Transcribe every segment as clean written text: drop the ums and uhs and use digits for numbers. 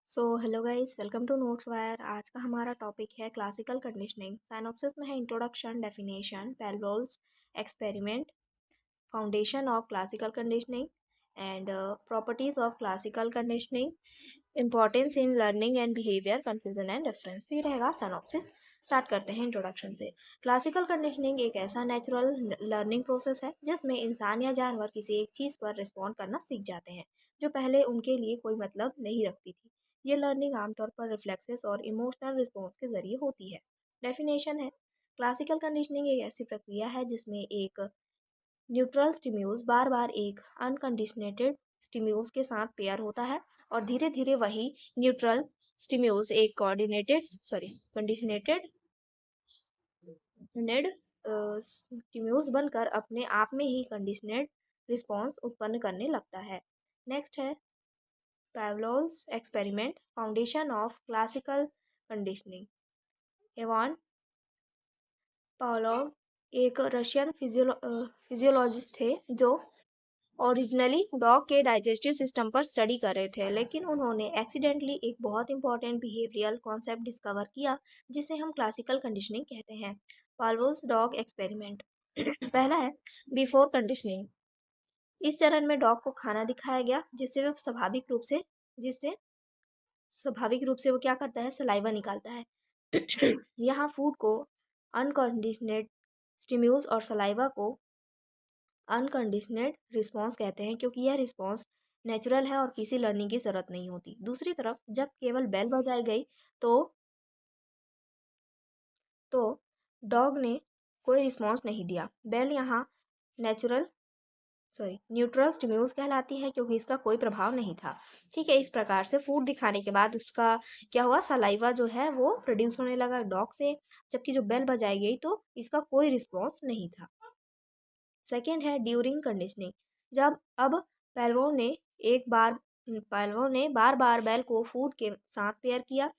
Hello guys, welcome to notes wire. आज का हमारा टॉपिक है क्लासिकल कंडीशनिंग। साइनॉप्सिस में है introduction, definition, Pavlov's experiment, foundation of classical conditioning and properties of classical conditioning, importance in learning and behaviour, confusion and reference. ये रहेगा synopsis. Start करते हैं इंट्रोडक्शन से। क्लासिकल कंडीशनिंग एक ऐसा नेचुरल लर्निंग प्रोसेस है जिसमें इंसान या जानवर किसी एक चीज़ पर रिस्पॉन्ड करना सीख जाते हैं जो पहले उनके लिए कोई मतलब नहीं रखती थी। ये लर्निंग आमतौर पर रिफ्लेक्सेस और इमोशनल रिस्पॉन्स के जरिए होती है। डेफिनेशन है, क्लासिकल कंडीशनिंग एक ऐसी प्रक्रिया है जिसमें एक न्यूट्रल स्टिम्यूल्स बार बार एक अनकंडीशनेटेड स्टिम्यूल्स के साथ पेयर होता है और धीरे धीरे वही न्यूट्रल स्टिम्यूल्स एक कंडीशनेटेड स्टिम्यूल्स बनकर अपने आप में ही कंडीशनेड रिस्पॉन्स उत्पन्न करने लगता है। नेक्स्ट है Pavlov's experiment, foundation of classical conditioning। Ivan Pavlov एक रशियन फिजियोलॉजिस्ट थे जो ओरिजिनली डॉग के डाइजेस्टिव सिस्टम पर स्टडी कर रहे थे, लेकिन उन्होंने एक्सीडेंटली एक बहुत इंपॉर्टेंट बिहेवियरल कॉन्सेप्ट डिस्कवर किया जिसे हम क्लासिकल कंडीशनिंग कहते हैं। पावलोव्स डॉग एक्सपेरिमेंट। पहला है बिफोर कंडीशनिंग। इस चरण में डॉग को खाना दिखाया गया जिससे स्वाभाविक रूप से वो क्या करता है, सलाइवा निकालता है। यहाँ फूड को अनकंडीशनेड स्टिम्यूल्स और सलाइवा को अनकंडीशनेड रिस्पॉन्स कहते हैं क्योंकि यह रिस्पॉन्स नेचुरल है और किसी लर्निंग की ज़रूरत नहीं होती। दूसरी तरफ जब केवल बेल बजाई गई तो तो डॉग ने कोई रिस्पॉन्स नहीं दिया। बेल यहाँ नेचुरल न्यूट्रल स्टिम्यूल्स कहलाती है क्योंकि इसका कोई प्रभाव नहीं था। ठीक है, इस प्रकार से फूड दिखाने के बाद उसका क्या हुआ, सलाइवा जो है वो प्रोड्यूस होने लगा डॉग से, जबकि जो बेल बजाई गई तो इसका कोई रिस्पॉन्स नहीं था। सेकेंड है ड्यूरिंग कंडीशनिंग। जब अब पेल्वो ने एक बार पेल्वो ने बार बार बेल को फूड के साथ पेयर किया।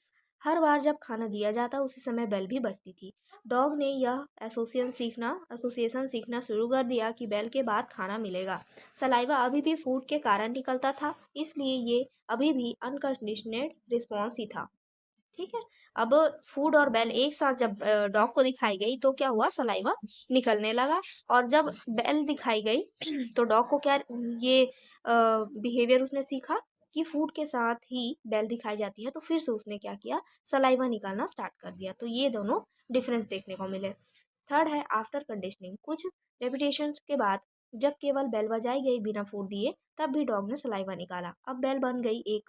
हर बार जब खाना दिया जाता उसी समय बेल भी बजती थी। डॉग ने यह एसोसिएशन सीखना शुरू कर दिया कि बेल के बाद खाना मिलेगा। सलाइवा अभी भी फूड के कारण निकलता था, इसलिए ये अभी भी अनकंडीशनेड रिस्पॉन्स ही था। ठीक है, अब फूड और बेल एक साथ जब डॉग को दिखाई गई तो क्या हुआ, सलाइवा निकलने लगा। और जब बेल दिखाई गई तो डॉग को क्या ये बिहेवियर उसने सीखा कि फूड के साथ ही बेल दिखाई जाती है, तो फिर से उसने क्या किया, सलाइवा निकालना स्टार्ट कर दिया। तो ये दोनों डिफरेंस देखने को मिले। थर्ड है आफ्टर कंडीशनिंग। कुछ रेपिटेशन के बाद जब केवल बेल बजाई गई बिना फूड दिए तब भी डॉग ने सलाइवा निकाला। अब बेल बन गई एक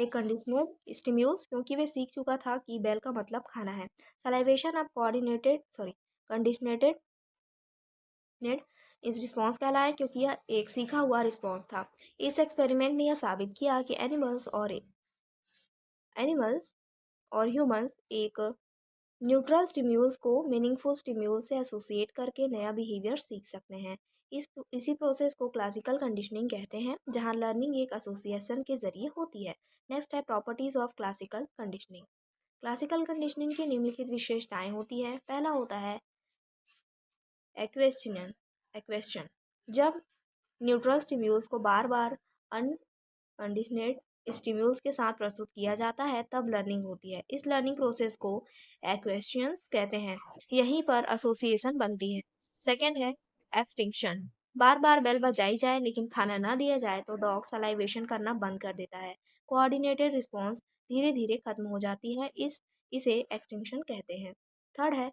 कंडीशनल स्टिम्यूल्स क्योंकि वे सीख चुका था कि बेल का मतलब खाना है। सलाइवेशन अब कंडीशनेटेड नेट इस रिस्पॉन्स कहलाया क्योंकि यह एक सीखा हुआ रिस्पॉन्स था। इस एक्सपेरिमेंट ने यह साबित किया कि एनिमल्स और ह्यूमंस एक न्यूट्रल स्टिम्यूल्स को मीनिंगफुल स्टिम्यूल्स से एसोसिएट करके नया बिहेवियर सीख सकते हैं। इसी प्रोसेस को क्लासिकल कंडीशनिंग कहते हैं जहां लर्निंग एक एसोसिएशन के जरिए होती है। नेक्स्ट है properties of classical conditioning. Classical conditioning की निम्नलिखित विशेषताएं होती है। पहला होता है एक्वेस्शन। जब न्यूट्रल स्टिम्यूल्स को बार बार अनकंडीशनेड स्टिम्यूल्स के साथ प्रस्तुत किया जाता है तब लर्निंग होती है। इस लर्निंग प्रोसेस को एक्वेशंस कहते हैं। यहीं पर एसोसिएशन बनती है। सेकेंड है एक्सटिंक्शन। बार बार बेल बजाई जाए लेकिन खाना ना दिया जाए तो डॉग सलाइवेशन करना बंद कर देता है। कोऑर्डिनेटेड रिस्पॉन्स धीरे धीरे खत्म हो जाती है, इसे एक्सटिंक्शन कहते हैं। थर्ड है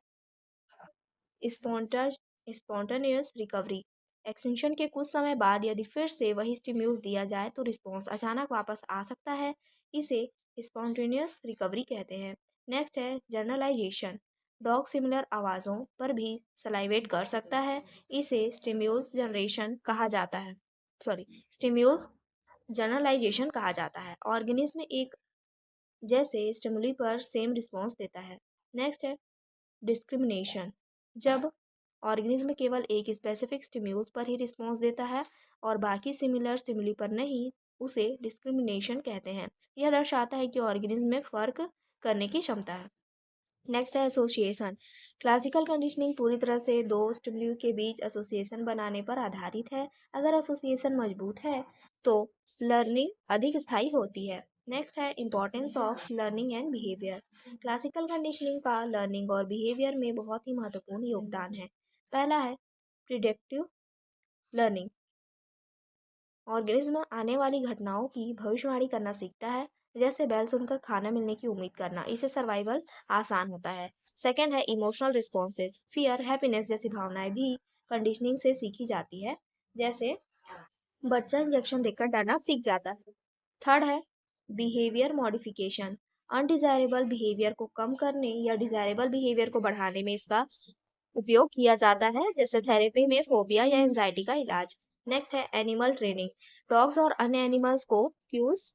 स्पॉन्टेनियस रिकवरी। एक्सटिंक्शन के कुछ समय बाद यदि फिर से वही स्टिम्यूल्स दिया जाए तो रिस्पॉन्स अचानक वापस आ सकता है, इसे स्पॉन्टेनियस रिकवरी कहते हैं। नेक्स्ट है जर्नलाइजेशन। डॉग सिमिलर आवाज़ों पर भी सलाइवेट कर सकता है, इसे स्टिम्यूल्स जर्नलाइजेशन कहा जाता है। ऑर्गेनिज्म एक जैसे स्टिमुली पर सेम रिस्पॉन्स देता है। नेक्स्ट है डिस्क्रिमिनेशन। जब ऑर्गेनिज्म केवल एक स्पेसिफिक स्टिम्यूल्स पर ही रिस्पॉन्स देता है और बाकी सिमिलर स्टिमुली पर नहीं, उसे डिस्क्रिमिनेशन कहते हैं। यह दर्शाता है कि ऑर्गेनिज्म में फ़र्क करने की क्षमता है। नेक्स्ट है एसोसिएशन। क्लासिकल कंडीशनिंग पूरी तरह से दो स्टिमुली के बीच एसोसिएशन बनाने पर आधारित है। अगर एसोसिएशन मजबूत है तो लर्निंग अधिक स्थायी होती है। नेक्स्ट है importance of learning and behaviour. Classical conditioning का लर्निंग और बिहेवियर में बहुत ही महत्वपूर्ण योगदान है। पहला है प्रिडिक्टिव लर्निंग। ऑर्गेनिज्म आने वाली घटनाओं की भविष्यवाणी करना सीखता है, जैसे बैल सुनकर खाना मिलने की उम्मीद करना। इससे सर्वाइवल आसान होता है। सेकेंड है इमोशनल रिस्पॉन्सेज। फियर, हैप्पीनेस जैसी भावनाएं भी कंडीशनिंग से सीखी जाती है, जैसे बच्चा इंजेक्शन देकर डरना सीख जाता है। थर्ड है बिहेवियर मॉडिफिकेशन। अनडिजायरेबल बिहेवियर को कम करने या डिजायरेबल बिहेवियर को बढ़ाने में इसका उपयोग किया जाता है, जैसे थेरेपी में फोबिया या एंजाइटी का इलाज। नेक्स्ट है एनिमल ट्रेनिंग। डॉग्स और अन्य एनिमल्स को क्यूज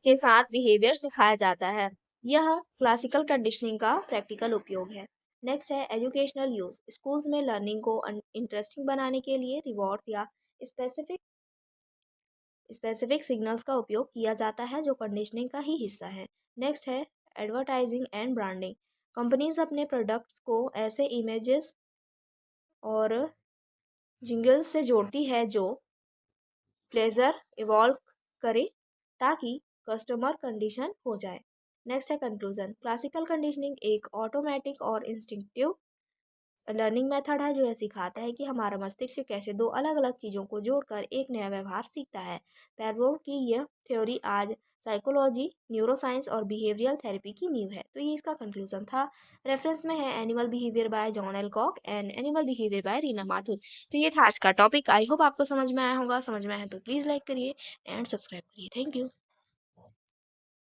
के साथ बिहेवियर सिखाया जाता है। यह क्लासिकल कंडीशनिंग का प्रैक्टिकल उपयोग है। नेक्स्ट है एजुकेशनल यूज। स्कूल्स में लर्निंग को इंटरेस्टिंग बनाने के लिए रिवॉर्ड या स्पेसिफिक सिग्नल्स का उपयोग किया जाता है, जो कंडीशनिंग का ही हिस्सा है। नेक्स्ट है एडवर्टाइजिंग एंड ब्रांडिंग। कंपनीज अपने प्रोडक्ट्स को ऐसे इमेजेस और जिंगल्स से जोड़ती है जो प्लेजर इवॉल्व करे, ताकि कस्टमर कंडीशन हो जाए। नेक्स्ट है कंक्लूजन। क्लासिकल कंडीशनिंग एक ऑटोमेटिक और इंस्टिंक्टिव लर्निंग मेथड है, जो यह सिखाता है कि हमारा मस्तिष्क कैसे दो अलग अलग चीज़ों को जोड़कर एक नया व्यवहार सीखता है। पैवलोव की यह थ्योरी आज साइकोलॉजी, न्यूरोसाइंस और बिहेवियरल थेरेपी की नींव है। तो ये इसका कंक्लूजन था। रेफरेंस में है animal behaviour by John Alcock and animal behaviour by Reena Mathur. तो ये था आज का टॉपिक। आई होप आपको समझ में आया होगा। समझ में आया तो प्लीज़ लाइक करिए एंड सब्सक्राइब करिए। Thank you.